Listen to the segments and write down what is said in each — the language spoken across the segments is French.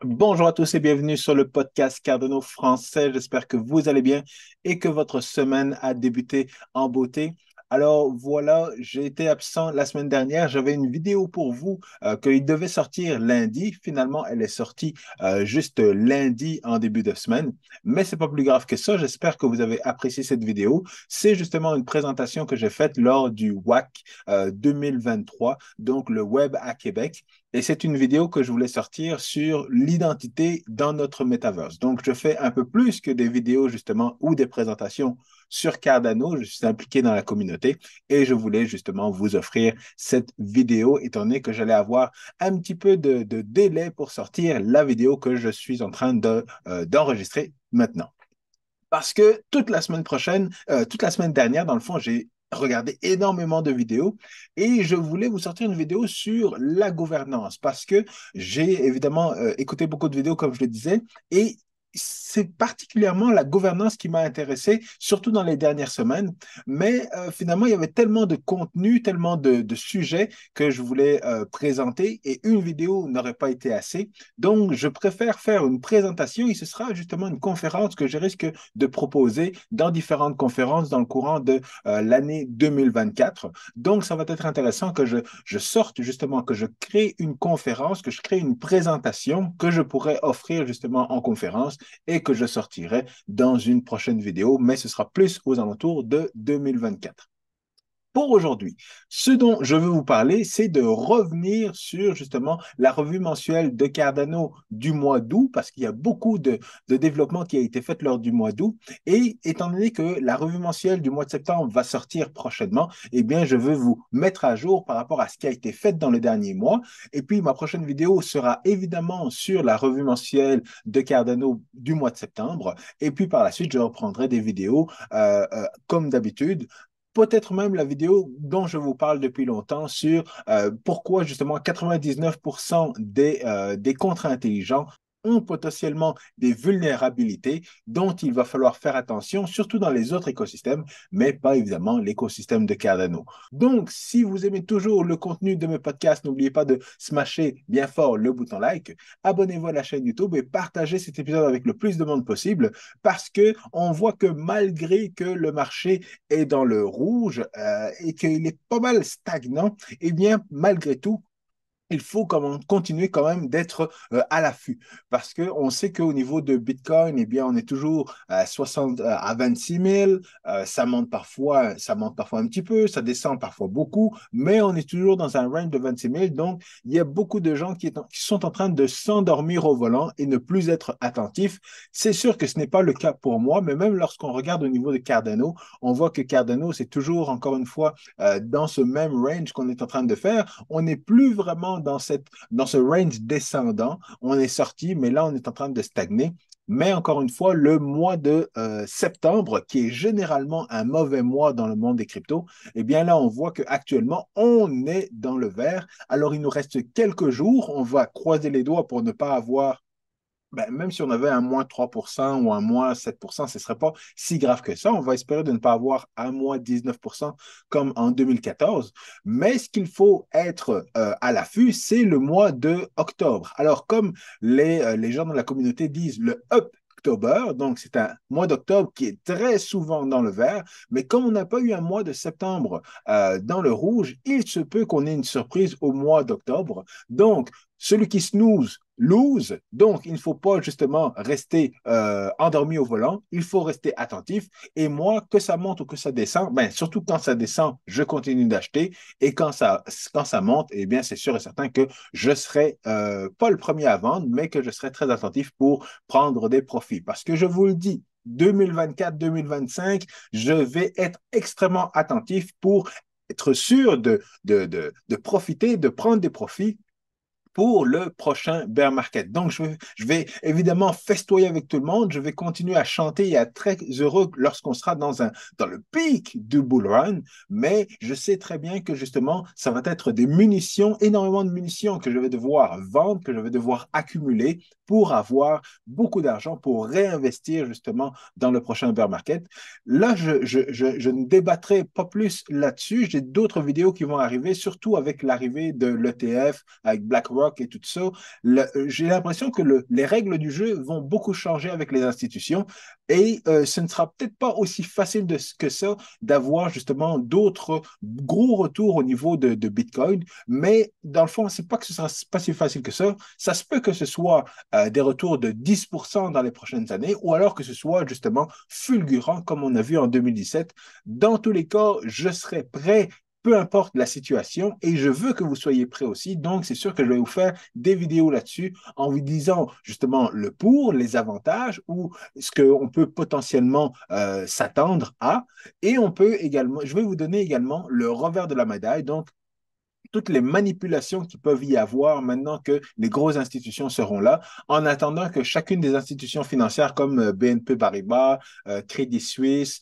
Bonjour à tous et bienvenue sur le podcast Cardano français. J'espère que vous allez bien et que votre semaine a débuté en beauté. Alors voilà, j'ai été absent la semaine dernière. J'avais une vidéo pour vous qui devait sortir lundi. Finalement, elle est sortie juste lundi en début de semaine. Mais c'est pas plus grave que ça. J'espère que vous avez apprécié cette vidéo. C'est justement une présentation que j'ai faite lors du WAC 2023, donc le Web à Québec. Et c'est une vidéo que je voulais sortir sur l'identité dans notre metaverse. Donc, je fais un peu plus que des vidéos justement ou des présentations sur Cardano. Je suis impliqué dans la communauté et je voulais justement vous offrir cette vidéo étant donné que j'allais avoir un petit peu de délai pour sortir la vidéo que je suis en train d'enregistrer maintenant. Parce que toute la semaine dernière, dans le fond, j'ai regardé énormément de vidéos et je voulais vous sortir une vidéo sur la gouvernance parce que j'ai évidemment écouté beaucoup de vidéos, comme je le disais, et c'est particulièrement la gouvernance qui m'a intéressé, surtout dans les dernières semaines. Mais finalement, il y avait tellement de contenu, tellement de sujets que je voulais présenter et une vidéo n'aurait pas été assez. Donc, je préfère faire une présentation et ce sera justement une conférence que je risque de proposer dans différentes conférences dans le courant de l'année 2024. Donc, ça va être intéressant que je sorte justement, que je crée une conférence, que je crée une présentation que je pourrais offrir justement en conférence et que je sortirai dans une prochaine vidéo, mais ce sera plus aux alentours de 2024. Pour aujourd'hui, ce dont je veux vous parler, c'est de revenir sur justement la revue mensuelle de Cardano du mois d'août, parce qu'il y a beaucoup de développement qui a été fait lors du mois d'août. Et étant donné que la revue mensuelle du mois de septembre va sortir prochainement, eh bien, je veux vous mettre à jour par rapport à ce qui a été fait dans le dernier mois. Et puis, ma prochaine vidéo sera évidemment sur la revue mensuelle de Cardano du mois de septembre. Et puis, par la suite, je reprendrai des vidéos comme d'habitude, peut-être même la vidéo dont je vous parle depuis longtemps sur pourquoi justement 99% des contrats intelligents ont potentiellement des vulnérabilités dont il va falloir faire attention, surtout dans les autres écosystèmes, mais pas évidemment l'écosystème de Cardano. Donc, si vous aimez toujours le contenu de mes podcasts, n'oubliez pas de smasher bien fort le bouton like, abonnez-vous à la chaîne YouTube et partagez cet épisode avec le plus de monde possible parce que on voit que malgré que le marché est dans le rouge et qu'il est pas mal stagnant, eh bien, malgré tout, il faut continuer quand même d'être à l'affût parce qu'on sait qu'au niveau de Bitcoin, eh bien, on est toujours à 60, à 26 000. Ça monte parfois un petit peu, ça descend parfois beaucoup, mais on est toujours dans un range de 26 000. Donc, il y a beaucoup de gens qui sont en train de s'endormir au volant et ne plus être attentifs. C'est sûr que ce n'est pas le cas pour moi, mais même lorsqu'on regarde au niveau de Cardano, on voit que Cardano, c'est toujours, encore une fois, dans ce même range qu'on est en train de faire. On n'est plus vraiment dans ce range descendant. On est sorti, mais là, on est en train de stagner. Mais encore une fois, le mois de septembre, qui est généralement un mauvais mois dans le monde des cryptos, eh bien là, on voit qu'actuellement, on est dans le vert. Alors, il nous reste quelques jours. On va croiser les doigts pour ne pas avoir même si on avait un moins 3% ou un moins 7%, ce ne serait pas si grave que ça. On va espérer de ne pas avoir un moins 19% comme en 2014. Mais ce qu'il faut être à l'affût, c'est le mois de octobre. Alors, comme les gens de la communauté disent le up, October, donc c'est un mois d'octobre qui est très souvent dans le vert, mais comme on n'a pas eu un mois de septembre dans le rouge, il se peut qu'on ait une surprise au mois d'octobre. Donc, celui qui snooze lose. Donc, il ne faut pas justement rester endormi au volant. Il faut rester attentif. Et moi, que ça monte ou que ça descend, surtout quand ça descend, je continue d'acheter. Et quand ça monte, eh bien, c'est sûr et certain que je serai pas le premier à vendre, mais que je serai très attentif pour prendre des profits. Parce que je vous le dis, 2024-2025, je vais être extrêmement attentif pour être sûr de profiter, de prendre des profits pour le prochain bear market. Donc, je vais évidemment festoyer avec tout le monde. Je vais continuer à chanter et à être très heureux lorsqu'on sera dans le pic du bull run. Mais je sais très bien que justement, ça va être des munitions, énormément de munitions que je vais devoir vendre, que je vais devoir accumuler pour avoir beaucoup d'argent pour réinvestir justement dans le prochain bear market. Là, je ne débattrai pas plus là-dessus. J'ai d'autres vidéos qui vont arriver, surtout avec l'arrivée de l'ETF, avec BlackRock BlackRock et tout ça, j'ai l'impression que les règles du jeu vont beaucoup changer avec les institutions et ce ne sera peut-être pas aussi facile que ça d'avoir justement d'autres gros retours au niveau de Bitcoin, mais dans le fond, c'est pas que ce sera pas si facile que ça. Ça se peut que ce soit des retours de 10% dans les prochaines années ou alors que ce soit justement fulgurant comme on a vu en 2017. Dans tous les cas, je serai prêt peu importe la situation, et je veux que vous soyez prêts aussi. Donc, c'est sûr que je vais vous faire des vidéos là-dessus en vous disant justement le pour, les avantages ou ce qu'on peut potentiellement s'attendre à. Et on peut également, je vais vous donner également le revers de la médaille. Donc, toutes les manipulations qui peuvent y avoir maintenant que les grosses institutions seront là, en attendant que chacune des institutions financières comme BNP Paribas, Crédit Suisse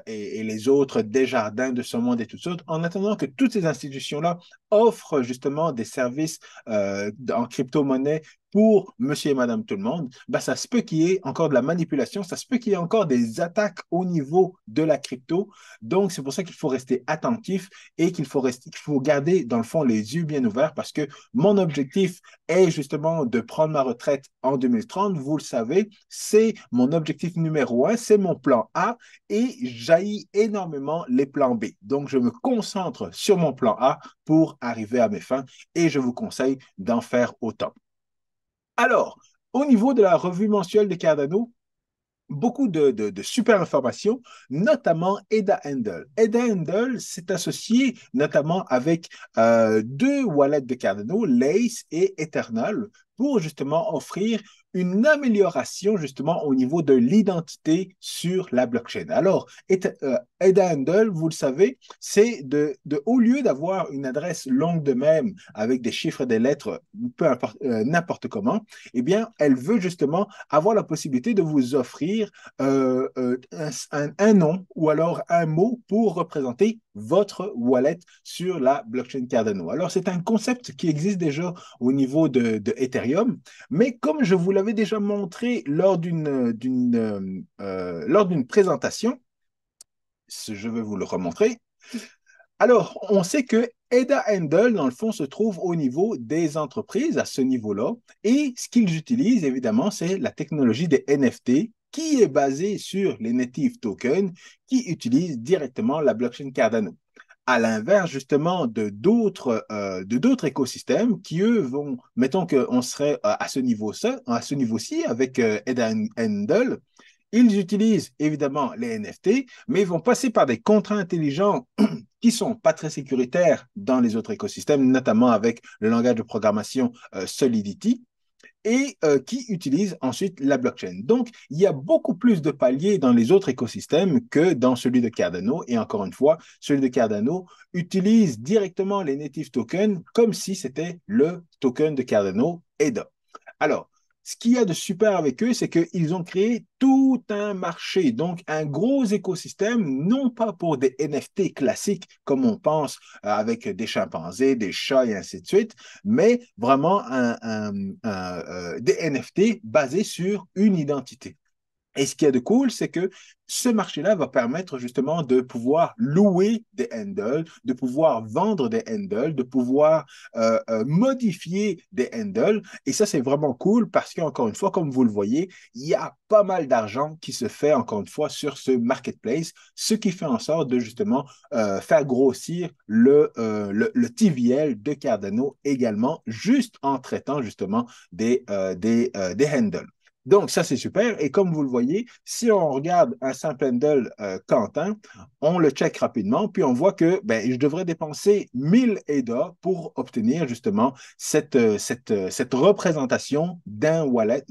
et les autres Desjardins de ce monde et toutes autres, en attendant que toutes ces institutions-là offrent justement des services en crypto-monnaie pour monsieur et madame tout le monde, ben, ça se peut qu'il y ait encore de la manipulation, ça se peut qu'il y ait encore des attaques au niveau de la crypto. Donc, c'est pour ça qu'il faut rester attentif et qu'il faut garder, dans le fond, les yeux bien ouverts parce que mon objectif est justement de prendre ma retraite en 2030. Vous le savez, c'est mon objectif numéro un, c'est mon plan A et j'haïs énormément les plans B. Donc, je me concentre sur mon plan A pour arriver à mes fins et je vous conseille d'en faire autant. Alors, au niveau de la revue mensuelle de Cardano, beaucoup de super informations, notamment Eda Handle. Eda Handle s'est associé notamment avec deux wallets de Cardano, Lace et Eternal, pour justement offrir une amélioration justement au niveau de l'identité sur la blockchain. Alors, Eda Handle, vous le savez, c'est au lieu d'avoir une adresse longue de même avec des chiffres et des lettres, peu importe, n'importe comment, eh bien, elle veut justement avoir la possibilité de vous offrir un nom ou alors un mot pour représenter votre wallet sur la blockchain Cardano. Alors, c'est un concept qui existe déjà au niveau de Ethereum, mais comme je vous l'avais déjà montré lors d'une présentation, je vais vous le remontrer. Alors, on sait que Eda Handle, dans le fond, se trouve au niveau des entreprises, à ce niveau-là. Et ce qu'ils utilisent, évidemment, c'est la technologie des NFT qui est basée sur les native tokens qui utilisent directement la blockchain Cardano. À l'inverse, justement, de d'autres écosystèmes qui, eux, vont, mettons qu'on serait à ce niveau-ci avec Eda Handle, ils utilisent évidemment les NFT, mais ils vont passer par des contrats intelligents qui ne sont pas très sécuritaires dans les autres écosystèmes, notamment avec le langage de programmation Solidity, et qui utilisent ensuite la blockchain. Donc, il y a beaucoup plus de paliers dans les autres écosystèmes que dans celui de Cardano. Et encore une fois, celui de Cardano utilise directement les native tokens comme si c'était le token de Cardano EDA. Alors, ce qu'il y a de super avec eux, c'est qu'ils ont créé tout un marché, donc un gros écosystème, non pas pour des NFT classiques comme on pense avec des chimpanzés, des chats et ainsi de suite, mais vraiment des NFT basés sur une identité. Et ce qu'il y a de cool, c'est que ce marché-là va permettre justement de pouvoir louer des handles, de pouvoir vendre des handles, de pouvoir modifier des handles. Et ça, c'est vraiment cool parce qu'encore une fois, comme vous le voyez, il y a pas mal d'argent qui se fait, encore une fois, sur ce marketplace, ce qui fait en sorte de justement faire grossir le TVL de Cardano également, juste en traitant justement des handles. Donc, ça, c'est super. Et comme vous le voyez, si on regarde un simple handle Quentin, on le check rapidement, puis on voit que ben, je devrais dépenser 1000 EDA pour obtenir justement cette représentation d'un wallet,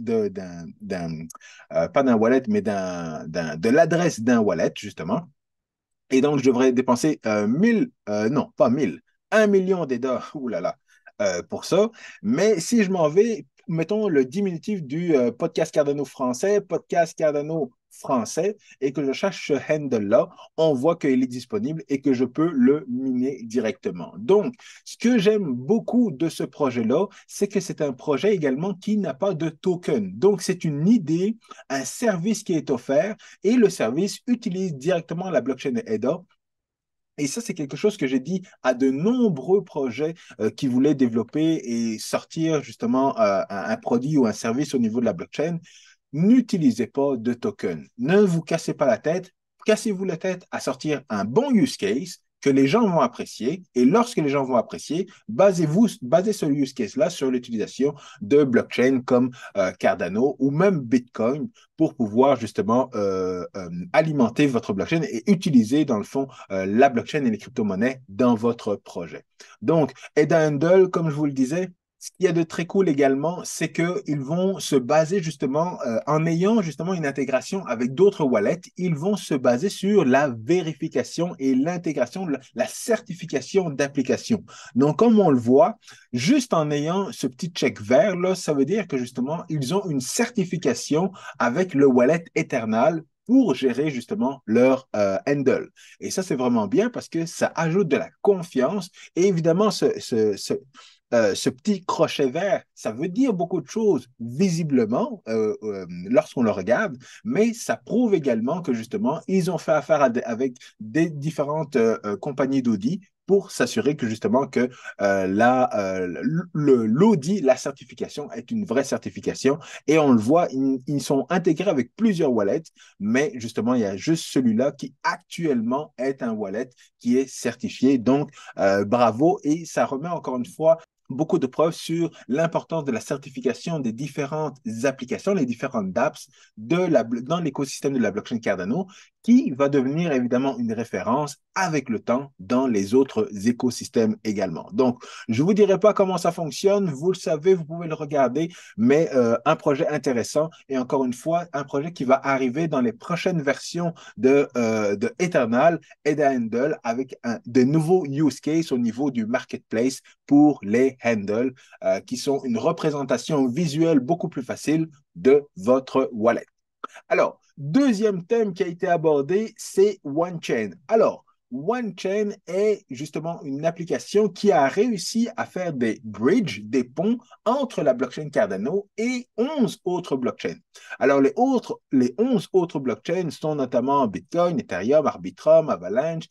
pas d'un wallet, mais de l'adresse d'un wallet, justement. Et donc, je devrais dépenser 1000, non, pas 1000, 1 million d'EDA, oulala, pour ça. Mais si je m'en vais, mettons le diminutif du podcast Cardano français, podcast Cardano français, et que je cherche ce handle-là, on voit qu'il est disponible et que je peux le miner directement. Donc, ce que j'aime beaucoup de ce projet-là, c'est que c'est un projet également qui n'a pas de token. Donc, c'est une idée, un service qui est offert et le service utilise directement la blockchain EDA Et ça, c'est quelque chose que j'ai dit à de nombreux projets qui voulaient développer et sortir justement un produit ou un service au niveau de la blockchain. N'utilisez pas de token. Ne vous cassez pas la tête. Cassez-vous la tête à sortir un bon use case que les gens vont apprécier. Et lorsque les gens vont apprécier, basez ce use case-là sur l'utilisation de blockchain comme Cardano ou même Bitcoin pour pouvoir justement alimenter votre blockchain et utiliser dans le fond la blockchain et les crypto-monnaies dans votre projet. Donc, Eda Handel, comme je vous le disais, ce qu'il y a de très cool également, c'est qu'ils vont se baser justement, en ayant justement une intégration avec d'autres wallets, ils vont se baser sur la vérification et l'intégration, la certification d'application. Donc, comme on le voit, juste en ayant ce petit check vert, là, ça veut dire que justement, ils ont une certification avec le wallet Eternal pour gérer justement leur handle. Et ça, c'est vraiment bien parce que ça ajoute de la confiance. Et évidemment, ce petit crochet vert, ça veut dire beaucoup de choses visiblement lorsqu'on le regarde, mais ça prouve également que justement, ils ont fait affaire avec des différentes compagnies d'audit pour s'assurer que justement que l'audit, la certification est une vraie certification. Et on le voit, ils sont intégrés avec plusieurs wallets, mais justement, il y a juste celui-là qui actuellement est un wallet qui est certifié. Donc, bravo. Et ça remet encore une fois beaucoup de preuves sur l'importance de la certification des différentes applications, les différentes dApps dans l'écosystème de la blockchain Cardano, qui va devenir évidemment une référence avec le temps dans les autres écosystèmes également. Donc, je ne vous dirai pas comment ça fonctionne, vous le savez, vous pouvez le regarder, mais un projet intéressant et encore une fois, un projet qui va arriver dans les prochaines versions de Eternal et d'Handle avec de nouveaux use cases au niveau du marketplace pour les handles, qui sont une représentation visuelle beaucoup plus facile de votre wallet. Alors, deuxième thème qui a été abordé, c'est OneChain. Alors, OneChain est justement une application qui a réussi à faire des bridges, des ponts entre la blockchain Cardano et 11 autres blockchains. Alors, les 11 autres blockchains sont notamment Bitcoin, Ethereum, Arbitrum, Avalanche,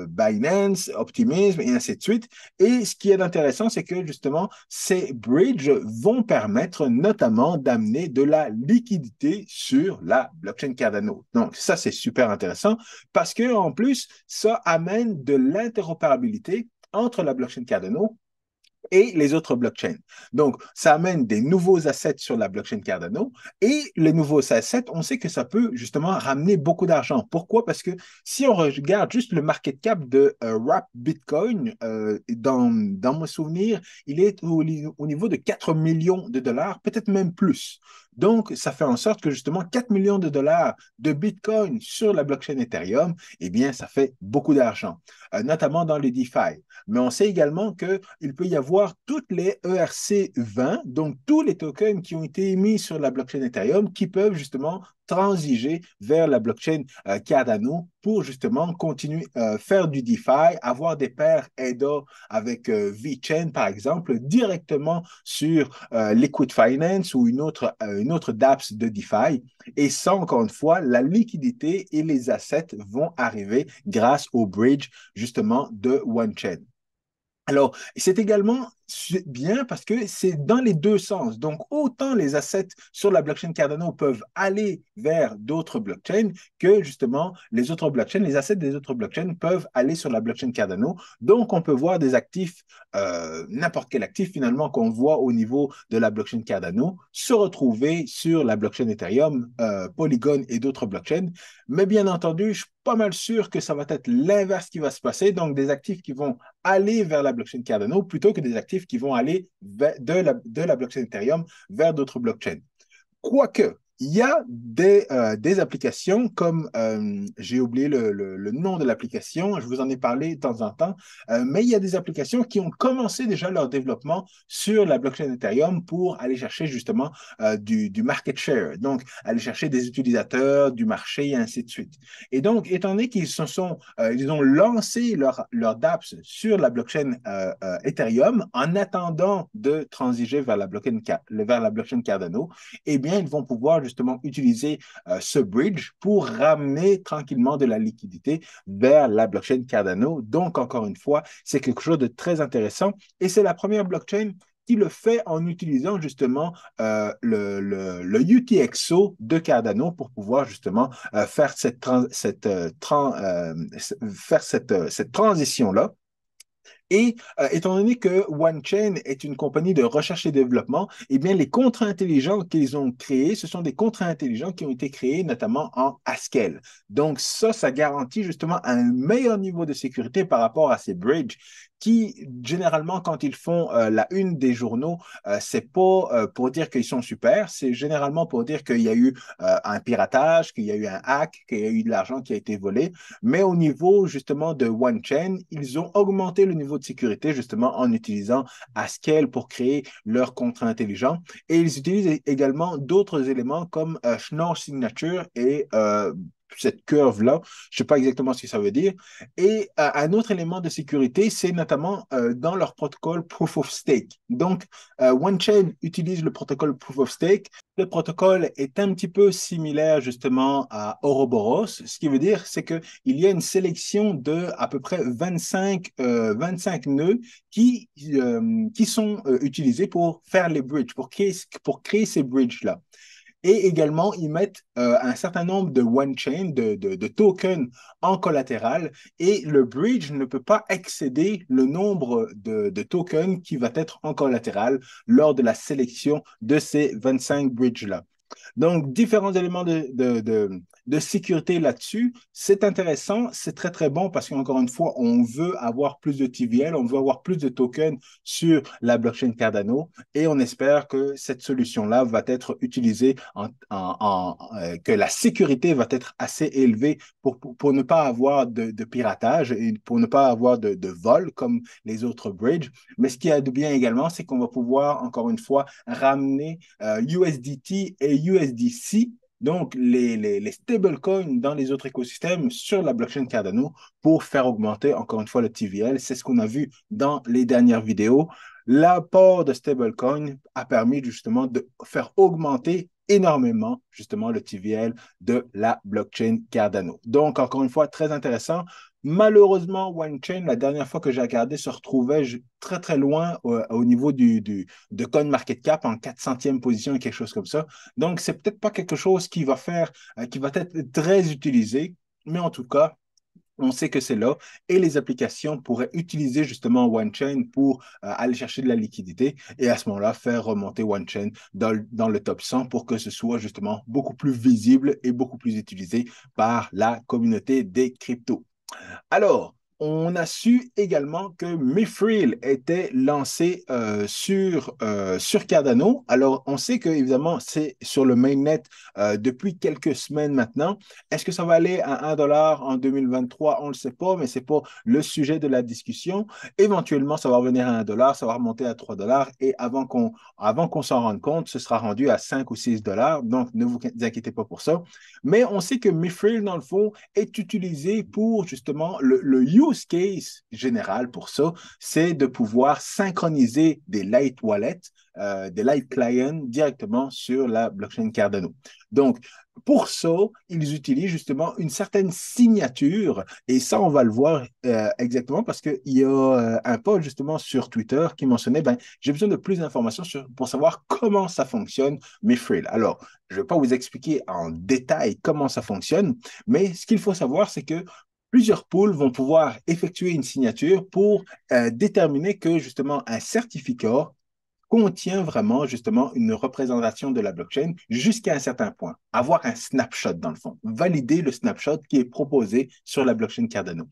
Binance, Optimism et ainsi de suite. Et ce qui est intéressant, c'est que justement, ces bridges vont permettre notamment d'amener de la liquidité sur la blockchain Cardano. Donc, ça, c'est super intéressant parce que en plus, ça amène de l'interopérabilité entre la blockchain Cardano et les autres blockchains. Donc, ça amène des nouveaux assets sur la blockchain Cardano et les nouveaux assets, on sait que ça peut justement ramener beaucoup d'argent. Pourquoi? Parce que si on regarde juste le market cap de Wrap Bitcoin, dans mon souvenir, il est au niveau de 4 millions de dollars, peut-être même plus. Donc, ça fait en sorte que justement 4 millions de dollars de Bitcoin sur la blockchain Ethereum, eh bien, ça fait beaucoup d'argent, notamment dans les DeFi. Mais on sait également qu'il peut y avoir toutes les ERC20, donc tous les tokens qui ont été émis sur la blockchain Ethereum qui peuvent justement transiger vers la blockchain Cardano pour justement continuer à faire du DeFi, avoir des paires ADA avec VeChain, par exemple, directement sur Liquid Finance ou une autre dApps de DeFi. Et ça, encore une fois, la liquidité et les assets vont arriver grâce au bridge justement de OneChain. Alors, c'est également bien parce que c'est dans les deux sens. Donc, autant les assets sur la blockchain Cardano peuvent aller vers d'autres blockchains que justement les autres blockchains, les assets des autres blockchains peuvent aller sur la blockchain Cardano. Donc, on peut voir des actifs, n'importe quel actif finalement qu'on voit au niveau de la blockchain Cardano, se retrouver sur la blockchain Ethereum, Polygon et d'autres blockchains. Mais bien entendu, je suis pas mal sûr que ça va être l'inverse qui va se passer. Donc, des actifs qui vont aller vers la blockchain Cardano plutôt que des actifs qui vont aller de la blockchain Ethereum vers d'autres blockchains. Quoique, il y a des applications comme, j'ai oublié le nom de l'application, je vous en ai parlé de temps en temps, mais il y a des applications qui ont commencé déjà leur développement sur la blockchain Ethereum pour aller chercher justement du market share, donc aller chercher des utilisateurs, du marché et ainsi de suite. Et donc, étant donné ils ont lancé leur dApps sur la blockchain Ethereum en attendant de transiger vers la blockchain Cardano, eh bien, ils vont pouvoir justement utiliser ce bridge pour ramener tranquillement de la liquidité vers la blockchain Cardano. Donc, encore une fois, c'est quelque chose de très intéressant et c'est la première blockchain qui le fait en utilisant justement le UTXO de Cardano pour pouvoir justement faire cette transition-là. Et étant donné que OneChain est une compagnie de recherche et développement, eh bien, les contrats intelligents qu'ils ont créés, ce sont des contrats intelligents qui ont été créés notamment en Haskell. Donc, ça garantit justement un meilleur niveau de sécurité par rapport à ces bridges qui, généralement, quand ils font la une des journaux, c'est pas pour dire qu'ils sont super, c'est généralement pour dire qu'il y a eu un piratage, qu'il y a eu un hack, qu'il y a eu de l'argent qui a été volé. Mais au niveau justement de OneChain, ils ont augmenté le niveau de sécurité justement en utilisant Haskell pour créer leur contrat intelligent. Et ils utilisent également d'autres éléments comme Schnorr Signature et cette curve-là. Je ne sais pas exactement ce que ça veut dire. Et un autre élément de sécurité, c'est notamment dans leur protocole Proof of Stake. Donc, OneChain utilise le protocole Proof of Stake. Le protocole est un petit peu similaire justement à Ouroboros. Ce qui veut dire, c'est qu'il y a une sélection de à peu près 25 nœuds qui sont utilisés pour faire les bridges, pour créer ces bridges-là. Et également, ils mettent un certain nombre de one-chain, de tokens en collatéral, et le bridge ne peut pas excéder le nombre de tokens qui va être en collatéral lors de la sélection de ces 25 bridges-là. Donc, différents éléments de sécurité là-dessus. C'est intéressant, c'est très, très bon parce qu'encore une fois, on veut avoir plus de TVL, on veut avoir plus de tokens sur la blockchain Cardano et on espère que cette solution-là va être utilisée, que la sécurité va être assez élevée pour ne pas avoir de piratage et pour ne pas avoir de vol comme les autres bridges. Mais ce qui a de bien également, c'est qu'on va pouvoir, encore une fois, ramener USDT et USDC, donc les stablecoins dans les autres écosystèmes sur la blockchain Cardano pour faire augmenter encore une fois le TVL. C'est ce qu'on a vu dans les dernières vidéos. L'apport de stablecoin a permis justement de faire augmenter énormément justement le TVL de la blockchain Cardano. Donc, encore une fois, très intéressant. Malheureusement, OneChain, la dernière fois que j'ai regardé, se retrouvait très, très loin au niveau de CoinMarketCap en 400e position, quelque chose comme ça. Donc, c'est peut-être pas quelque chose qui va être très utilisé, mais en tout cas, on sait que c'est là et les applications pourraient utiliser justement OneChain pour aller chercher de la liquidité et à ce moment-là, faire remonter OneChain dans le top 100 pour que ce soit justement beaucoup plus visible et beaucoup plus utilisé par la communauté des cryptos. Alors, on a su également que Mithril était lancé sur Cardano. Alors, on sait que, évidemment, c'est sur le mainnet depuis quelques semaines maintenant. Est-ce que ça va aller à 1 $ en 2023? On ne le sait pas, mais ce n'est pas le sujet de la discussion. Éventuellement, ça va revenir à 1 $, ça va remonter à 3 $ et avant qu'on s'en rende compte, ce sera rendu à 5 ou 6 $. Donc, ne vous inquiétez pas pour ça. Mais on sait que Mithril, dans le fond, est utilisé pour justement le use case général pour ça, c'est de pouvoir synchroniser des light wallets, des light clients directement sur la blockchain Cardano. Donc, pour ça, ils utilisent justement une certaine signature et ça, on va le voir exactement parce qu'il y a un post justement sur Twitter qui mentionnait, j'ai besoin de plus d'informations pour savoir comment ça fonctionne, Mithril. Alors, je ne vais pas vous expliquer en détail comment ça fonctionne, mais ce qu'il faut savoir, c'est que plusieurs pools vont pouvoir effectuer une signature pour déterminer que justement un certificat contient vraiment justement une représentation de la blockchain jusqu'à un certain point. Avoir un snapshot dans le fond, valider le snapshot qui est proposé sur la blockchain Cardano.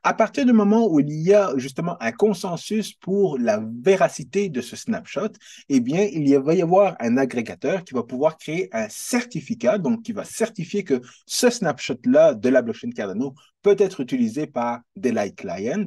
À partir du moment où il y a justement un consensus pour la véracité de ce snapshot, eh bien, va y avoir un agrégateur qui va pouvoir créer un certificat, donc qui va certifier que ce snapshot-là de la blockchain Cardano peut être utilisé par des light clients,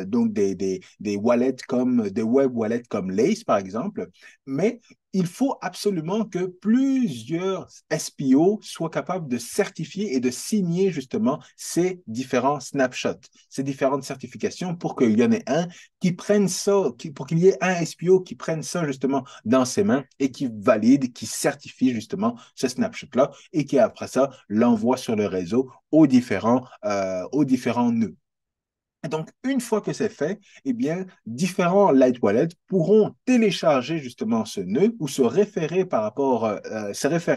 donc des wallets comme des web wallets comme Lace, par exemple, mais il faut absolument que plusieurs SPO soient capables de certifier et de signer justement ces différents snapshots, ces différentes certifications pour qu'il y en ait un qui prenne ça, pour qu'il y ait un SPO qui prenne ça justement dans ses mains et qui valide, qui certifie justement ce snapshot-là et qui après ça l'envoie sur le réseau aux différents nœuds. Donc, une fois que c'est fait, eh bien, différents Light Wallets pourront télécharger justement ce nœud ou se référer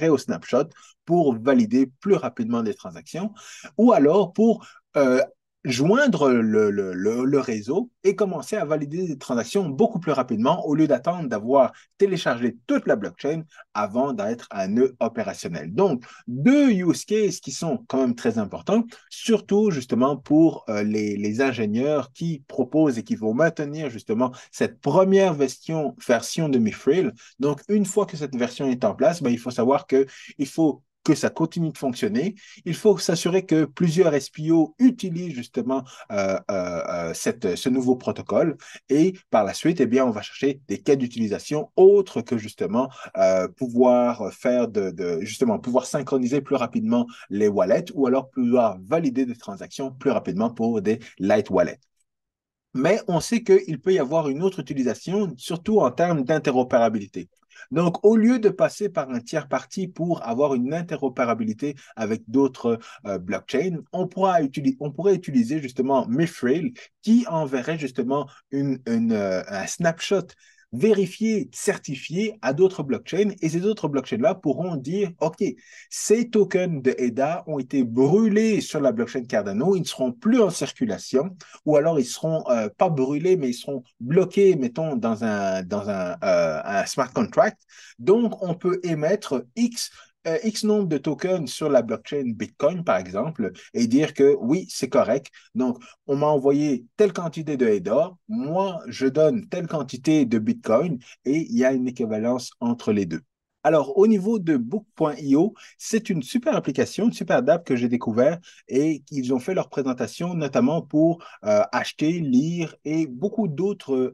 au snapshot pour valider plus rapidement les transactions ou alors pour joindre le réseau et commencer à valider des transactions beaucoup plus rapidement au lieu d'attendre d'avoir téléchargé toute la blockchain avant d'être un nœud opérationnel. Donc, deux use cases qui sont quand même très importants, surtout justement pour les ingénieurs qui proposent et qui vont maintenir justement cette première version de Mithril. Donc, une fois que cette version est en place, ben, il faut savoir qu'il faut que ça continue de fonctionner. Il faut s'assurer que plusieurs SPO utilisent justement ce nouveau protocole et par la suite, eh bien, on va chercher des cas d'utilisation autres que justement justement pouvoir synchroniser plus rapidement les wallets ou alors pouvoir valider des transactions plus rapidement pour des light wallets. Mais on sait qu'il peut y avoir une autre utilisation, surtout en termes d'interopérabilité. Donc, au lieu de passer par un tiers parti pour avoir une interopérabilité avec d'autres blockchains, on pourrait utiliser justement Mithril qui enverrait justement un snapshot vérifié, certifié à d'autres blockchains et ces autres blockchains-là pourront dire, OK, ces tokens de EDA ont été brûlés sur la blockchain Cardano, ils ne seront plus en circulation ou alors ils seront pas brûlés, mais ils seront bloqués, mettons, un smart contract. Donc, on peut émettre X nombre de tokens sur la blockchain Bitcoin, par exemple, et dire que oui, c'est correct. Donc, on m'a envoyé telle quantité de ADA, moi, je donne telle quantité de Bitcoin, et il y a une équivalence entre les deux. Alors, au niveau de Book.io, c'est une super application, une super app que j'ai découvert et qu'ils ont fait leur présentation notamment pour acheter, lire et beaucoup d'autres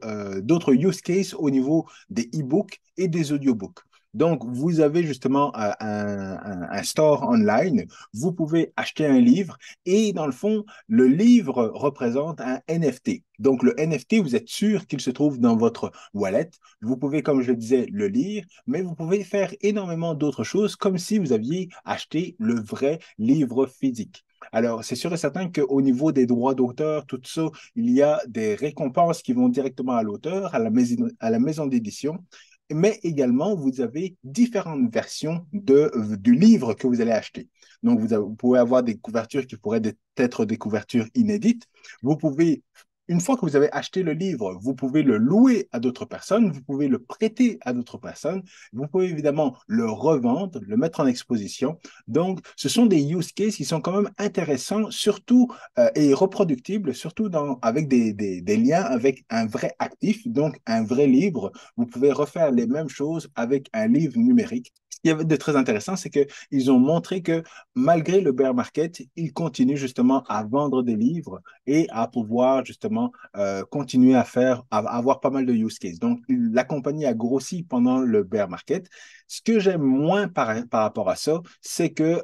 use cases au niveau des e-books et des audiobooks. Donc, vous avez justement un store online, vous pouvez acheter un livre et dans le fond, le livre représente un NFT. Donc, le NFT, vous êtes sûr qu'il se trouve dans votre wallet. Vous pouvez, comme je le disais, le lire, mais vous pouvez faire énormément d'autres choses comme si vous aviez acheté le vrai livre physique. Alors, c'est sûr et certain qu'au niveau des droits d'auteur, tout ça, il y a des récompenses qui vont directement à l'auteur, à la maison d'édition, mais également, vous avez différentes versions du livre que vous allez acheter. Donc, vous pouvez avoir des couvertures qui pourraient être des couvertures inédites. Vous pouvez une fois que vous avez acheté le livre, vous pouvez le louer à d'autres personnes, vous pouvez le prêter à d'autres personnes, vous pouvez évidemment le revendre, le mettre en exposition. Donc, ce sont des use cases qui sont quand même intéressants, surtout et reproductibles, surtout avec des liens avec un vrai actif, donc un vrai livre. Vous pouvez refaire les mêmes choses avec un livre numérique. Ce qui est de très intéressant, c'est qu'ils ont montré que malgré le bear market, ils continuent justement à vendre des livres et à pouvoir justement continuer à avoir pas mal de use cases. Donc, la compagnie a grossi pendant le bear market. Ce que j'aime moins par rapport à ça, c'est que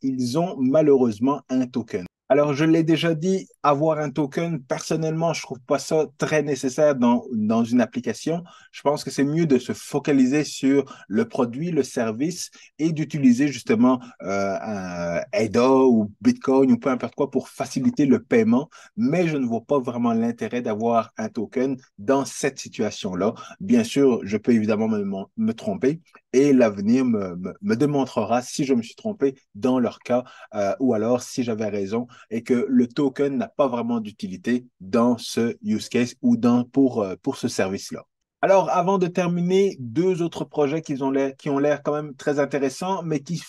ils ont malheureusement un token. Alors, je l'ai déjà dit, avoir un token, personnellement, je trouve pas ça très nécessaire dans une application. Je pense que c'est mieux de se focaliser sur le produit, le service et d'utiliser justement un ADA ou Bitcoin ou peu importe quoi pour faciliter le paiement. Mais je ne vois pas vraiment l'intérêt d'avoir un token dans cette situation-là. Bien sûr, je peux évidemment me tromper et l'avenir me démontrera si je me suis trompé dans leur cas ou alors si j'avais raison et que le token n'a pas vraiment d'utilité dans ce use case ou pour ce service-là. Alors, avant de terminer, deux autres projets qui ont l'air quand même très intéressants, mais qui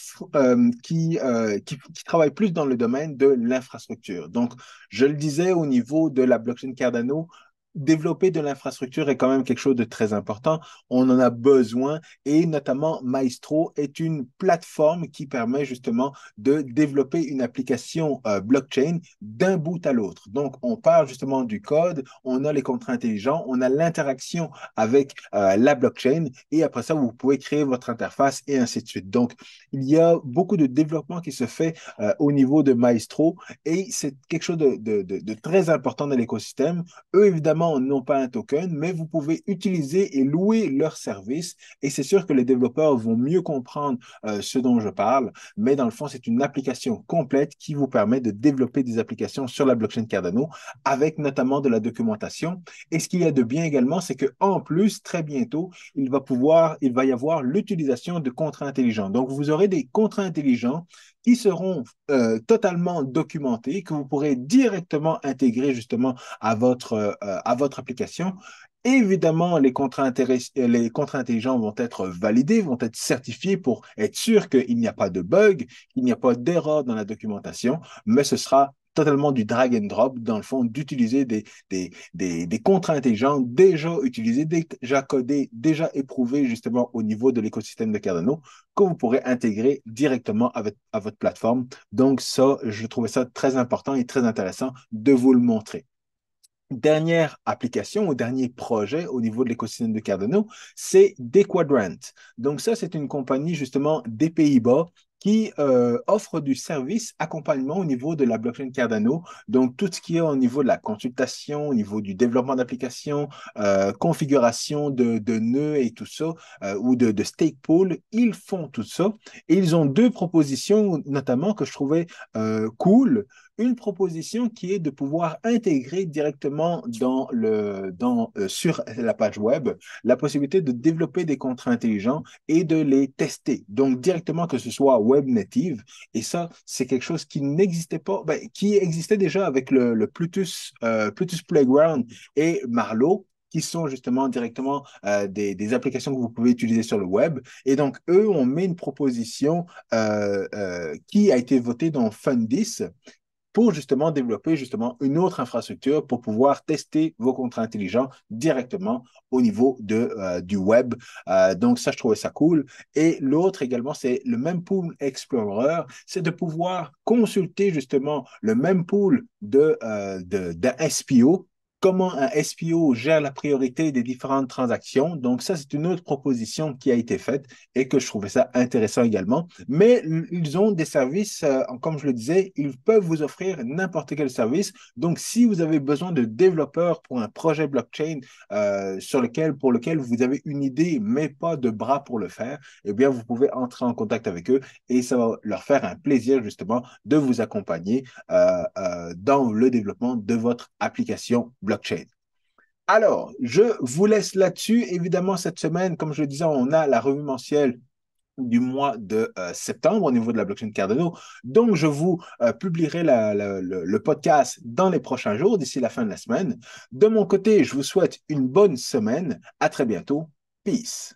travaillent plus dans le domaine de l'infrastructure. Donc, je le disais au niveau de la blockchain Cardano, développer de l'infrastructure est quand même quelque chose de très important. On en a besoin et notamment Maestro est une plateforme qui permet justement de développer une application blockchain d'un bout à l'autre. Donc, on part justement du code, on a les contrats intelligents, on a l'interaction avec la blockchain et après ça, vous pouvez créer votre interface et ainsi de suite. Donc, il y a beaucoup de développement qui se fait au niveau de Maestro et c'est quelque chose de très important dans l'écosystème. Eux, évidemment, n'ont pas un token, mais vous pouvez utiliser et louer leurs services. Et c'est sûr que les développeurs vont mieux comprendre ce dont je parle. Mais dans le fond, c'est une application complète qui vous permet de développer des applications sur la blockchain Cardano avec notamment de la documentation. Et ce qu'il y a de bien également, c'est qu'en plus, très bientôt, il va y avoir l'utilisation de contrats intelligents. Donc, vous aurez des contrats intelligents qui seront totalement documentés, que vous pourrez directement intégrer justement à votre application. Évidemment, les contrats intelligents vont être validés, vont être certifiés pour être sûr qu'il n'y a pas de bug, qu'il n'y a pas d'erreur dans la documentation, mais ce sera totalement du drag and drop, dans le fond, d'utiliser des contrats intelligents déjà utilisés, déjà codés, déjà éprouvés justement au niveau de l'écosystème de Cardano, que vous pourrez intégrer directement à votre plateforme. Donc ça, je trouvais ça très important et très intéressant de vous le montrer. Dernière application ou dernier projet au niveau de l'écosystème de Cardano, c'est Dequadrant. Donc ça, c'est une compagnie justement des Pays-Bas qui offre du service accompagnement au niveau de la blockchain Cardano. Donc tout ce qui est au niveau de la consultation, au niveau du développement d'applications, configuration de nœuds et tout ça, ou de stake pool, ils font tout ça. Et ils ont deux propositions notamment que je trouvais cool, une proposition qui est de pouvoir intégrer directement sur la page web la possibilité de développer des contrats intelligents et de les tester. Donc, directement que ce soit web native. Et ça, c'est quelque chose qui n'existait pas, ben, qui existait déjà avec le Plutus, Plutus Playground et Marlowe qui sont justement directement des applications que vous pouvez utiliser sur le web. Et donc, eux, on met une proposition qui a été votée dans Fundis pour justement développer justement une autre infrastructure pour pouvoir tester vos contrats intelligents directement au niveau du web. Donc ça, je trouvais ça cool. Et l'autre également, c'est le Mempool Explorer, c'est de pouvoir consulter justement le mempool d'un SPO, comment un SPO gère la priorité des différentes transactions. Donc, ça, c'est une autre proposition qui a été faite et que je trouvais ça intéressant également. Mais ils ont des services, comme je le disais, ils peuvent vous offrir n'importe quel service. Donc, si vous avez besoin de développeurs pour un projet blockchain pour lequel vous avez une idée, mais pas de bras pour le faire, eh bien, vous pouvez entrer en contact avec eux et ça va leur faire un plaisir justement de vous accompagner dans le développement de votre application blockchain. Alors, je vous laisse là-dessus. Évidemment, cette semaine, comme je le disais, on a la revue mensuelle du mois de septembre au niveau de la blockchain Cardano. Donc, je vous publierai le podcast dans les prochains jours, d'ici la fin de la semaine. De mon côté, je vous souhaite une bonne semaine. À très bientôt. Peace.